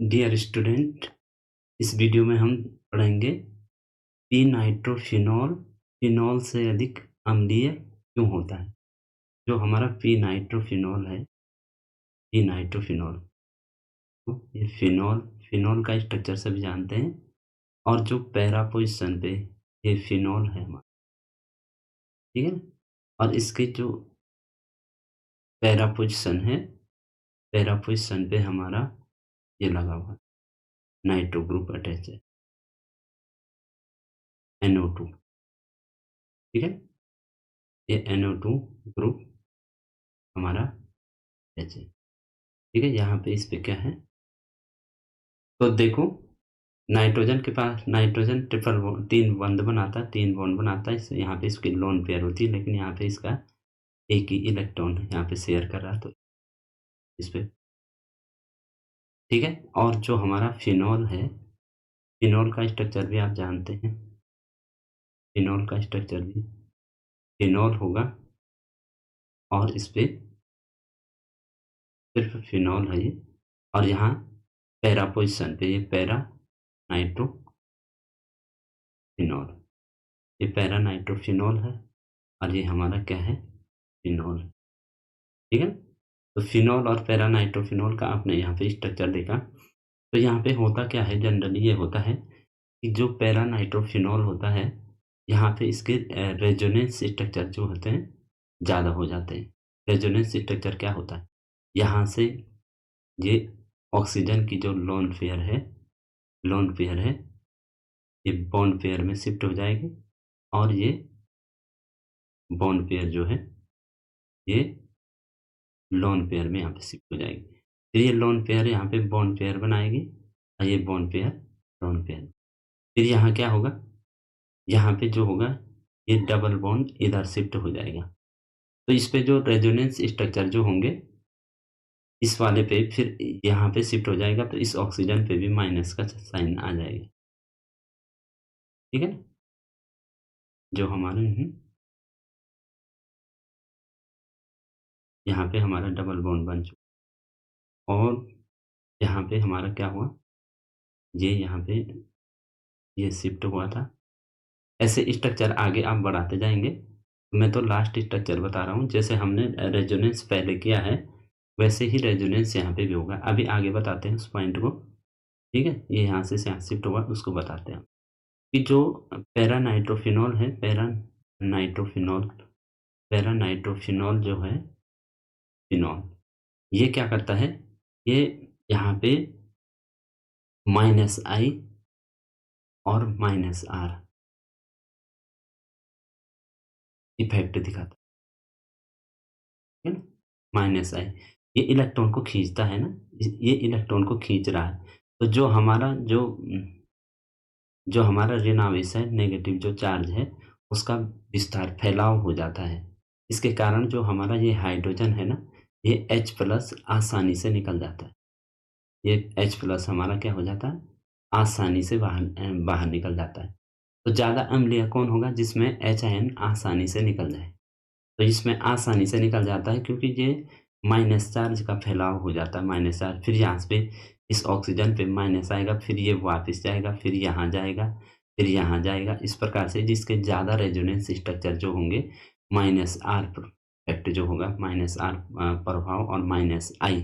Dear student, इस video में हम पढ़ेंगे पी नाइट्रोफिनॉल फिनॉल से अधिक अम्लीय क्यों होता है। जो हमारा पी नाइट्रोफिनॉल है, पी नाइट्रोफिनॉल तो ये फिनॉल का स्ट्रक्चर सभी जानते हैं। और जो पैरा पोजिशन पे ये फिनॉल है हमारा, ठीक है। और इसके जो पैरा पोजिशन है, पैरा पोजिशन पे हमारा ये लगा हुआ है, नाइट्रो ग्रुप अटैच है, NO2, ठीक है। ये NO2 ग्रुप हमारा अटैच है, ठीक है। यहाँ पे इस पे क्या है, तो देखो नाइट्रोजन के पास नाइट्रोजन ट्रिपल बॉन्ड 3 बॉन्ड बनाता है, 3 बॉन्ड बनाता है। इस यहाँ पे इसकी लोन पेयर होती है, लेकिन यहाँ पे इसका एक ही इलेक्ट्रॉन यहाँ पे शेयर कर रहा है, तो इस पे ठीक है। और जो हमारा फिनॉल है, फिनॉल का स्ट्रक्चर भी आप जानते हैं, फिनॉल का स्ट्रक्चर भी फिनॉल होगा और इस पे सिर्फ फिनॉल है ये। और यहाँ पैरा पोजिशन पे ये पैरा नाइट्रोफिनॉल, ये पैरा नाइट्रोफिनॉल है और ये हमारा क्या है, फिनॉल, ठीक है। तो फिनॉल और पैरा नाइट्रोफिनॉल का आपने यहाँ पे स्ट्रक्चर देखा। तो यहाँ पे होता क्या है, जनरली ये होता है कि जो पैरा नाइट्रोफिनॉल होता है, यहाँ पे इसके रेजोनेंस स्ट्रक्चर जो होते हैं ज़्यादा हो जाते हैं। रेजोनेंस स्ट्रक्चर क्या होता है, यहाँ से ये ऑक्सीजन की जो लोन पेयर है ये बॉन्ड पेयर में शिफ्ट हो जाएगी और ये बॉन्ड पेयर जो है ये लोन पेयर में यहाँ पे शिफ्ट हो जाएगी। फिर ये लोन पेयर यहाँ पे बॉन्ड पेयर बनाएगी और ये बॉन्ड पेयर लोन पेयर। फिर यहाँ क्या होगा, यहाँ पे जो होगा ये डबल बॉन्ड इधर शिफ्ट हो जाएगा। तो इस पे जो रेजोनेंस स्ट्रक्चर जो होंगे इस वाले पे फिर यहाँ पे शिफ्ट हो जाएगा, तो इस ऑक्सीजन पे भी माइनस का साइन आ जाएगा, ठीक है ना। जो हमारे यहाँ पे हमारा डबल बॉन्ड बन चुका और यहाँ पे हमारा क्या हुआ, ये यहाँ पे ये शिफ्ट हुआ था। ऐसे स्ट्रक्चर आगे आप बढ़ाते जाएंगे। मैं तो लास्ट स्ट्रक्चर बता रहा हूँ, जैसे हमने रेजोनेंस पहले किया है वैसे ही रेजोनेंस यहाँ पे भी होगा। अभी आगे बताते हैं उस पॉइंट को, ठीक है। ये यहाँ से यहाँ शिफ्ट होगा, उसको बताते हैं कि जो पैरा नाइट्रोफिनॉल है, पैरा नाइट्रोफिनॉल जो है फिनॉल, ये क्या करता है, ये यहाँ पे -I और -R इफेक्ट दिखाता है ना। -I ये इलेक्ट्रॉन को खींचता है ना, ये इलेक्ट्रॉन को खींच रहा है। तो जो हमारा ऋण आवेश है, नेगेटिव जो चार्ज है, उसका विस्तार फैलाव हो जाता है। इसके कारण जो हमारा ये हाइड्रोजन है ना, ये H+ आसानी से निकल जाता है। ये H+ हमारा क्या हो जाता है, आसानी से बाहर निकल जाता है। तो ज़्यादा अम्लीय कौन होगा, जिसमें H आसानी से निकल जाए। तो इसमें आसानी से निकल जाता है क्योंकि ये माइनस चार्ज का फैलाव हो जाता है, माइनस चार्ज। फिर यहाँ पे इस ऑक्सीजन पे माइनस आएगा, फिर ये वापस जाएगा, फिर यहाँ जाएगा, फिर यहाँ जाएगा। इस प्रकार से जिसके ज़्यादा रेजोनेंस स्ट्रक्चर जो होंगे, -R इफेक्ट जो होगा, -R प्रभाव और -I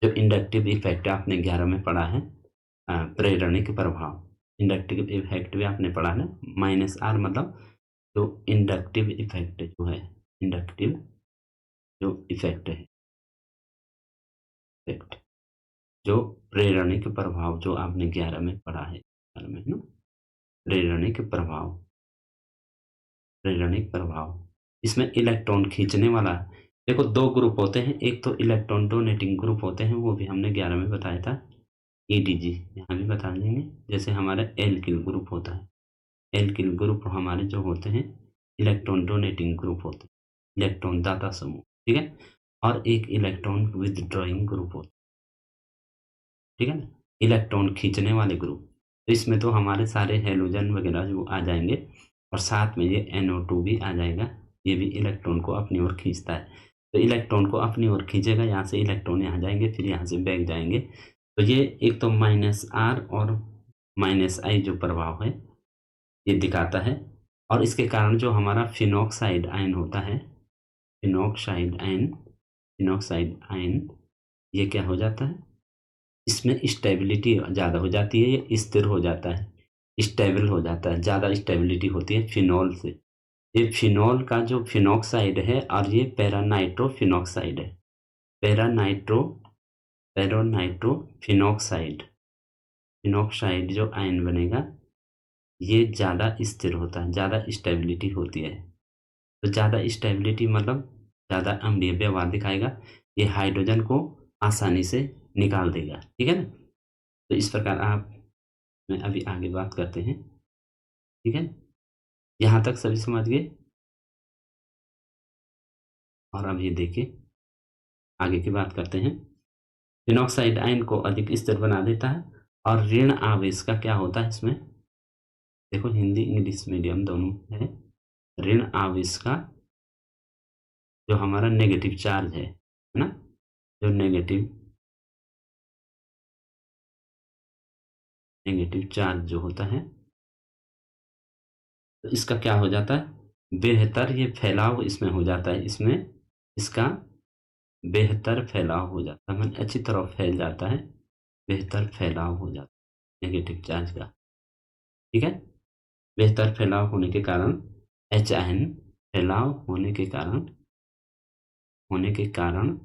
जो इंडक्टिव इफेक्ट आपने 11 में पढ़ा है, प्रेरणिक प्रभाव, इंडक्टिव इफेक्ट भी आपने पढ़ा है। -R मतलब जो इंडक्टिव इफेक्ट जो है, इंडक्टिव जो इफेक्ट है, इफेक्ट जो प्रेरणिक प्रभाव जो आपने 11 में पढ़ा है, 11 में ना, प्रेरणिक प्रभाव इसमें इलेक्ट्रॉन खींचने वाला। देखो 2 ग्रुप होते हैं, एक तो इलेक्ट्रॉन डोनेटिंग ग्रुप होते हैं, वो भी हमने 11 में बताया था, EDG, यहाँ भी बता देंगे। जैसे हमारा एल्किल ग्रुप होता है, एल्किल ग्रुप हमारे जो होते हैं इलेक्ट्रॉन डोनेटिंग ग्रुप होते हैं, इलेक्ट्रॉन दाता समूह, ठीक है। और एक इलेक्ट्रॉन विथड्रॉइंग ग्रुप होता है, ठीक है ना, इलेक्ट्रॉन खींचने वाले ग्रुप। तो इसमें तो हमारे सारे हैलोजन वगैरह जो आ जाएंगे और साथ में ये NO2 भी आ जाएगा, ये भी इलेक्ट्रॉन को अपनी ओर खींचता है। तो इलेक्ट्रॉन को अपनी ओर खींचेगा, यहाँ से इलेक्ट्रॉन यहाँ जाएंगे, फिर यहाँ से बैक जाएंगे, तो ये एक तो -R और -I जो प्रभाव है ये दिखाता है, और इसके कारण जो हमारा फिनॉक्साइड आयन होता है, फिनॉक्साइड आयन ये क्या हो जाता है, इसमें स्टेबिलिटी ज़्यादा हो जाती है, ये स्थिर हो जाता है, स्टेबल हो जाता है, ज़्यादा स्टेबिलिटी होती है फिनॉल से। ये फिनॉल का जो फिनॉक्साइड है और ये पैरानाइट्रोफिनॉक्साइड है। पैरानाइट्रोफिनॉक्साइड फिनॉक्साइड जो आयन बनेगा ये ज़्यादा स्थिर होता है, ज़्यादा स्टेबिलिटी होती है। तो ज़्यादा स्टेबिलिटी मतलब ज़्यादा अम्लीय व्यवहार दिखाएगा, ये हाइड्रोजन को आसानी से निकाल देगा, ठीक है ना। तो इस प्रकार आप मैं अभी आगे बात करते हैं, ठीक है। यहाँ तक सभी समझ गए, और अब ये देखिए आगे की बात करते हैं। फिनॉक्साइड आयन को अधिक स्थिर बना देता है, और ऋण आवेश का क्या होता है इसमें, देखो हिंदी इंग्लिश मीडियम दोनों है। ऋण आवेश का जो हमारा नेगेटिव चार्ज है ना, जो नेगेटिव चार्ज जो होता है, तो इसका क्या हो जाता है, बेहतर ये फैलाव इसमें हो जाता है, इसमें इसका बेहतर फैलाव हो जाता है, मतलब अच्छी तरह फैल जाता है, बेहतर फैलाव हो जाता है नेगेटिव चार्ज का, ठीक है। बेहतर फैलाव होने के कारण HN फैलाव होने के कारण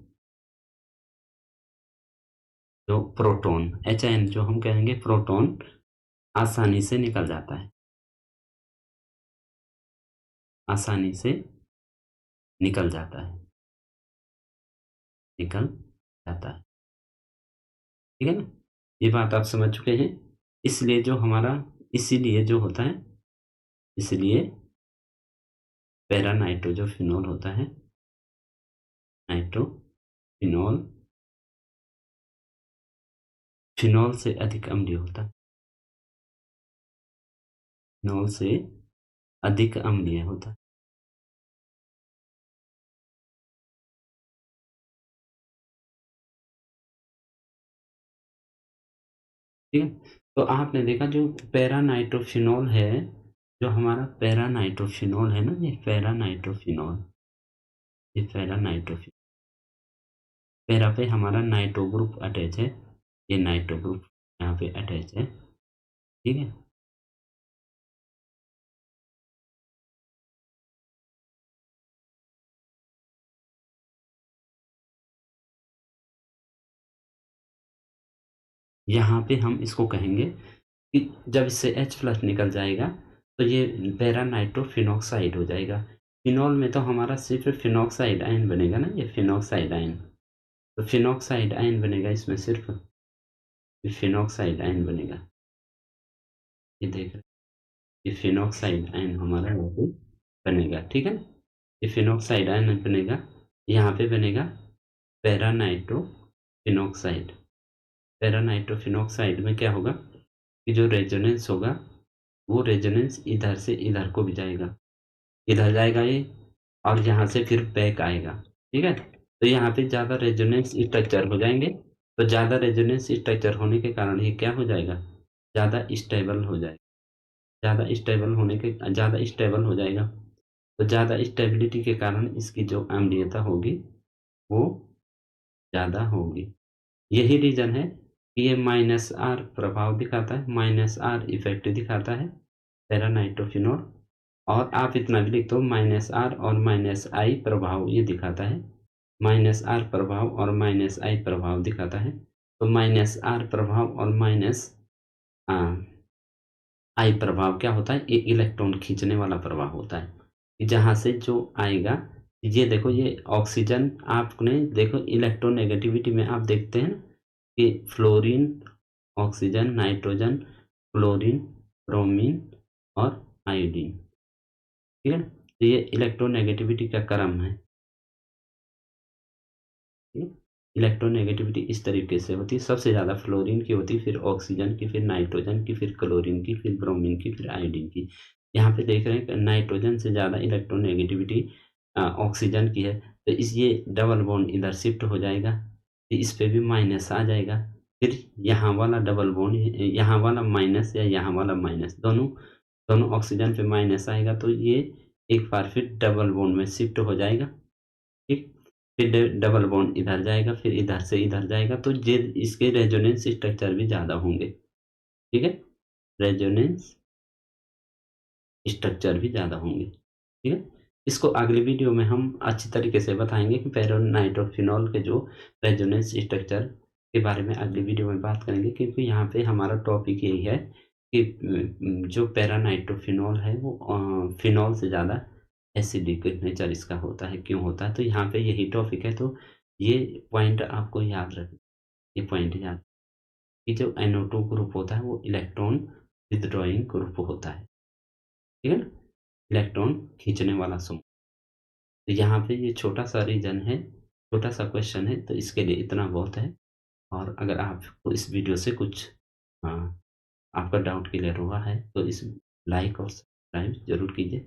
जो प्रोटॉन HN जो हम कहेंगे प्रोटॉन आसानी से निकल जाता है, आसानी से निकल जाता है, ठीक है ना। ये बात आप समझ चुके हैं। इसलिए जो हमारा इसीलिए जो होता है, इसलिए पैरानाइट्रो जो फिनॉल होता है, नाइट्रोफिनॉल फिनॉल से अधिक अम्लीय होता है, फिनॉल से अधिक अम्लीय होता है, ठीक है। तो आपने देखा जो पैरानाइट्रोफिनॉल है, जो हमारा पैरानाइट्रोफिनॉल है ना, ये पैरानाइट्रोफिनॉल, ये पैरानाइट्रोफिनॉल, पैरा पे हमारा नाइट्रो ग्रुप अटैच है, ये नाइट्रो ग्रुप यहाँ पे अटैच है, ठीक है। यहाँ पे हम इसको कहेंगे कि जब इससे H+ निकल जाएगा तो ये पैरानाइट्रोफिनॉक्साइड हो जाएगा। फिनॉल में तो हमारा सिर्फ फिनॉक्साइड आयन बनेगा ना, ये फिनॉक्साइड आयन, तो फिनॉक्साइड आयन बनेगा इसमें, सिर्फ फिनॉक्साइड आयन बनेगा, ये देख रहे, ये फिनॉक्साइड आयन हमारा यहाँ पे बनेगा, ठीक है ना। ये फिनॉक्साइड आयन बनेगा, यहाँ पे बनेगा पैरानाइट्रोफिनॉक्साइड। पैरानाइट्रोफिनॉक्साइड में क्या होगा कि जो रेजोनेंस होगा वो रेजोनेंस इधर से इधर को भी जाएगा, इधर जाएगा ये, और यहाँ से फिर बैक आएगा, ठीक है। तो यहाँ पे ज़्यादा रेजोनेंस स्ट्रक्चर हो जाएंगे, तो ज़्यादा रेजोनेंस स्ट्रक्चर होने के कारण ये क्या हो जाएगा, ज़्यादा स्टेबल हो जाएगा, ज़्यादा स्टेबल हो जाएगा। तो ज़्यादा स्टेबिलिटी के कारण इसकी जो अम्लीयता होगी वो ज़्यादा होगी। यही रीज़न है कि ये -R प्रभाव दिखाता है, -R इफेक्ट दिखाता है पैरानाइट्रोफिनॉल, और आप इतना भी लिख दो -R और -I प्रभाव ये दिखाता है, -R प्रभाव और -I प्रभाव दिखाता है। तो -R प्रभाव और I प्रभाव क्या होता है, ये इलेक्ट्रॉन खींचने वाला प्रभाव होता है, जहाँ से जो आएगा, ये देखो ये ऑक्सीजन, आपने देखो इलेक्ट्रोनेगेटिविटी में आप देखते हैं कि fluorine, oxygen, nitrogen, fluorine, bromine और आयोडीन, ठीक है। तो ये इलेक्ट्रोनेगेटिविटी का क्रम है, इलेक्ट्रोनेगेटिविटी इस तरीके से होती है, सबसे ज़्यादा फ्लोरीन की होती है, फिर ऑक्सीजन की, फिर नाइट्रोजन की, फिर क्लोरीन की, फिर ब्रोमीन की, फिर आयोडीन की। यहाँ पे देख रहे हैं कि नाइट्रोजन से ज़्यादा इलेक्ट्रोनेगेटिविटी ऑक्सीजन की है, तो इस ये डबल बॉन्ड इधर शिफ्ट हो जाएगा, तो इस पे भी माइनस आ जाएगा, फिर यहाँ वाला डबल बॉन्ड, यहाँ वाला माइनस या यहाँ वाला माइनस, दोनों ऑक्सीजन पे माइनस आएगा तो ये एक बार फिर डबल बॉन्ड में शिफ्ट हो जाएगा। ठीक, फिर डबल बॉन्ड इधर जाएगा, फिर इधर से इधर जाएगा, तो ये इसके रेजोनेंस स्ट्रक्चर भी ज़्यादा होंगे। ठीक है, रेजोनेंस स्ट्रक्चर भी ज़्यादा होंगे। ठीक है, इसको अगली वीडियो में हम अच्छी तरीके से बताएंगे कि पैरानाइट्रोफिनॉल के जो रेजोनेंस स्ट्रक्चर के बारे में अगली वीडियो में बात करेंगे, क्योंकि यहाँ पे हमारा टॉपिक यही है कि जो पैरानाइट्रोफिनॉल है वो फिनॉल से ज़्यादा एसिडिक नेचर इसका होता है। क्यों होता है, तो यहाँ पे यही टॉपिक है, तो ये पॉइंट आपको याद रखना, ये पॉइंट याद कि जो NO2 ग्रुप होता है वो इलेक्ट्रॉन विथड्रॉइंग ग्रुप होता है। ठीक है ना, इलेक्ट्रॉन खींचने वाला समूह। तो यहाँ पे ये छोटा सा रीजन है, छोटा सा क्वेश्चन है, तो इसके लिए इतना बहुत है। और अगर आपको इस वीडियो से कुछ आपका डाउट क्लियर हुआ है तो इस लाइक और सब्सक्राइब जरूर कीजिए।